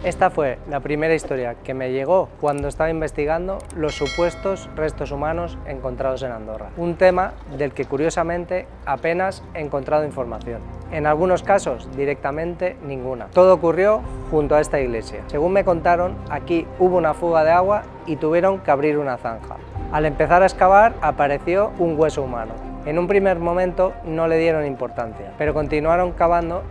Esta fue la primera historia que me llegó cuando estaba investigando los supuestos restos humanos encontrados en Andorra. Un tema del que curiosamente apenas he encontrado información. En algunos casos directamente ninguna. Todo ocurrió junto a esta iglesia. Según me contaron, aquí hubo una fuga de agua y tuvieron que abrir una zanja. Al empezar a excavar apareció un hueso humano. En un primer momento no le dieron importancia, pero continuaron cavando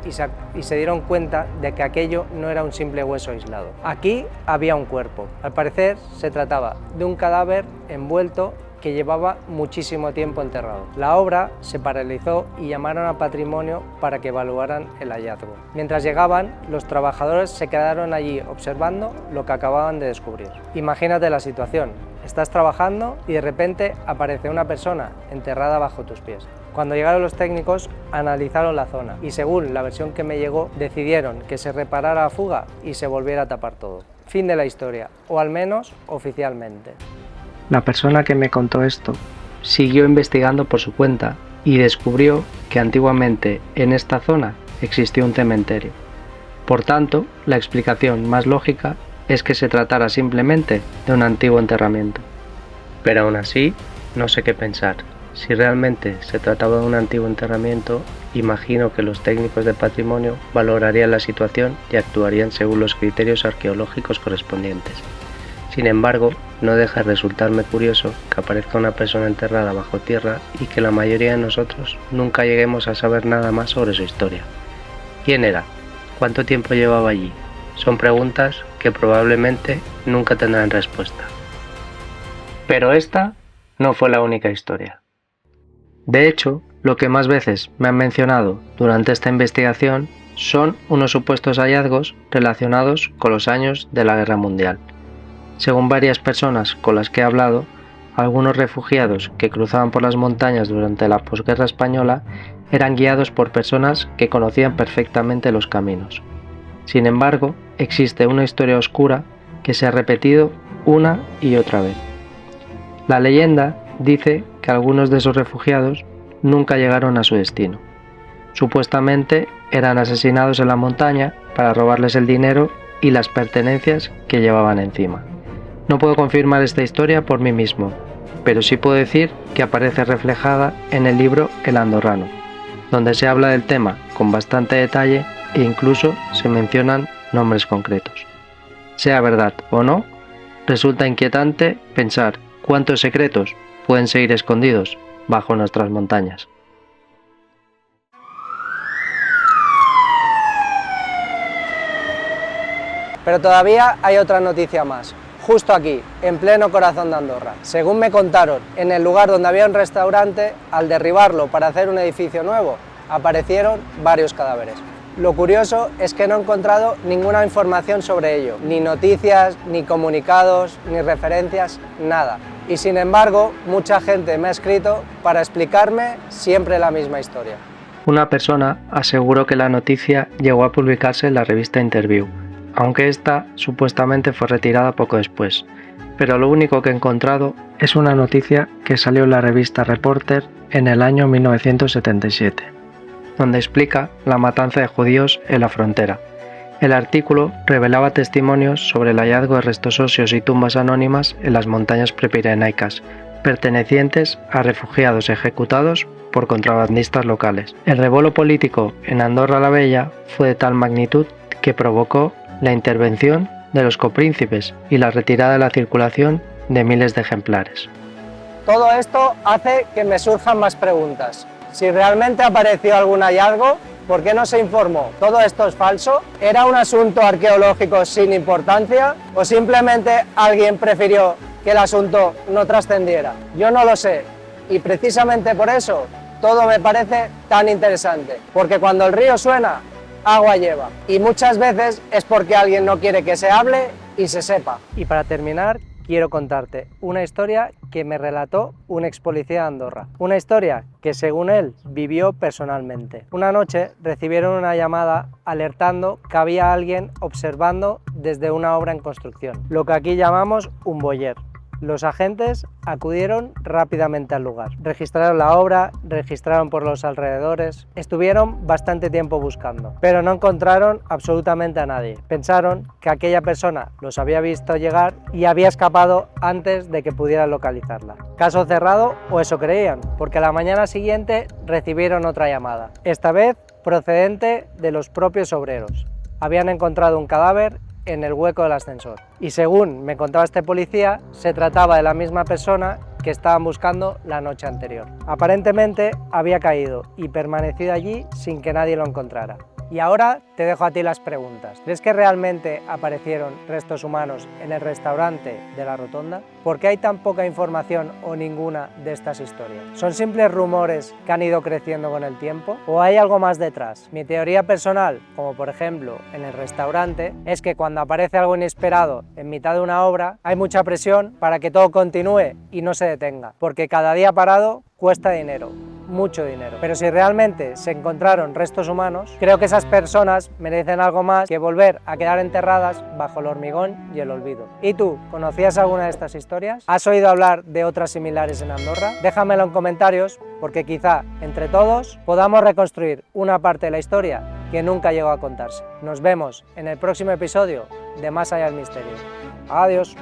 y se dieron cuenta de que aquello no era un simple hueso aislado. Aquí había un cuerpo. Al parecer se trataba de un cadáver envuelto que llevaba muchísimo tiempo enterrado. La obra se paralizó y llamaron a Patrimonio para que evaluaran el hallazgo. Mientras llegaban, los trabajadores se quedaron allí observando lo que acababan de descubrir. Imagínate la situación. Estás trabajando y de repente aparece una persona enterrada bajo tus pies. Cuando llegaron los técnicos, analizaron la zona y según la versión que me llegó, decidieron que se reparara la fuga y se volviera a tapar todo. Fin de la historia, o al menos oficialmente. La persona que me contó esto siguió investigando por su cuenta y descubrió que antiguamente en esta zona existió un cementerio. Por tanto, la explicación más lógica es que se tratara simplemente de un antiguo enterramiento. Pero aún así, no sé qué pensar. Si realmente se trataba de un antiguo enterramiento, imagino que los técnicos de patrimonio valorarían la situación y actuarían según los criterios arqueológicos correspondientes. Sin embargo, no deja de resultarme curioso que aparezca una persona enterrada bajo tierra y que la mayoría de nosotros nunca lleguemos a saber nada más sobre su historia. ¿Quién era? ¿Cuánto tiempo llevaba allí? Son preguntas que probablemente nunca tendrán respuesta. Pero esta no fue la única historia. De hecho, lo que más veces me han mencionado durante esta investigación son unos supuestos hallazgos relacionados con los años de la Guerra Mundial. Según varias personas con las que he hablado, algunos refugiados que cruzaban por las montañas durante la posguerra española eran guiados por personas que conocían perfectamente los caminos. Sin embargo, existe una historia oscura que se ha repetido una y otra vez. La leyenda dice que algunos de esos refugiados nunca llegaron a su destino. Supuestamente eran asesinados en la montaña para robarles el dinero y las pertenencias que llevaban encima. No puedo confirmar esta historia por mí mismo, pero sí puedo decir que aparece reflejada en el libro El Andorrano, donde se habla del tema con bastante detalle e incluso se mencionan nombres concretos. Sea verdad o no, resulta inquietante pensar cuántos secretos pueden seguir escondidos bajo nuestras montañas. Pero todavía hay otra noticia más. Justo aquí, en pleno corazón de Andorra. Según me contaron, en el lugar donde había un restaurante, al derribarlo para hacer un edificio nuevo, aparecieron varios cadáveres. Lo curioso es que no he encontrado ninguna información sobre ello, ni noticias, ni comunicados, ni referencias, nada. Y sin embargo, mucha gente me ha escrito para explicarme siempre la misma historia. Una persona aseguró que la noticia llegó a publicarse en la revista Interview, aunque esta supuestamente fue retirada poco después. Pero lo único que he encontrado es una noticia que salió en la revista Reporter en el año 1977, donde explica la matanza de judíos en la frontera. El artículo revelaba testimonios sobre el hallazgo de restos óseos y tumbas anónimas en las montañas prepirenaicas, pertenecientes a refugiados ejecutados por contrabandistas locales. El revuelo político en Andorra la Vella fue de tal magnitud que provocó la intervención de los copríncipes y la retirada de la circulación de miles de ejemplares. Todo esto hace que me surjan más preguntas. Si realmente apareció algún hallazgo, ¿por qué no se informó? ¿Todo esto es falso? ¿Era un asunto arqueológico sin importancia? ¿O simplemente alguien prefirió que el asunto no trascendiera? Yo no lo sé. Y precisamente por eso todo me parece tan interesante. Porque cuando el río suena, agua lleva. Y muchas veces es porque alguien no quiere que se hable y se sepa. Y para terminar, quiero contarte una historia que me relató un ex policía de Andorra. Una historia que, según él, vivió personalmente. Una noche recibieron una llamada alertando que había alguien observando desde una obra en construcción, lo que aquí llamamos un boyer. Los agentes acudieron rápidamente al lugar. Registraron la obra, registraron por los alrededores, estuvieron bastante tiempo buscando, pero no encontraron absolutamente a nadie. Pensaron que aquella persona los había visto llegar y había escapado antes de que pudieran localizarla. Caso cerrado, o eso creían, porque a la mañana siguiente recibieron otra llamada, esta vez procedente de los propios obreros. Habían encontrado un cadáver en el hueco del ascensor. Y según me contaba este policía, se trataba de la misma persona que estaban buscando la noche anterior. Aparentemente había caído y permanecido allí sin que nadie lo encontrara. Y ahora te dejo a ti las preguntas. ¿Crees que realmente aparecieron restos humanos en el restaurante de La Rotonda? ¿Por qué hay tan poca información o ninguna de estas historias? ¿Son simples rumores que han ido creciendo con el tiempo? ¿O hay algo más detrás? Mi teoría personal, como por ejemplo en el restaurante, es que cuando aparece algo inesperado en mitad de una obra, hay mucha presión para que todo continúe y no se detenga, porque cada día parado cuesta dinero. Mucho dinero. Pero si realmente se encontraron restos humanos, creo que esas personas merecen algo más que volver a quedar enterradas bajo el hormigón y el olvido. ¿Y tú, conocías alguna de estas historias? ¿Has oído hablar de otras similares en Andorra? Déjamelo en comentarios, porque quizá entre todos podamos reconstruir una parte de la historia que nunca llegó a contarse. Nos vemos en el próximo episodio de Más allá del misterio. Adiós.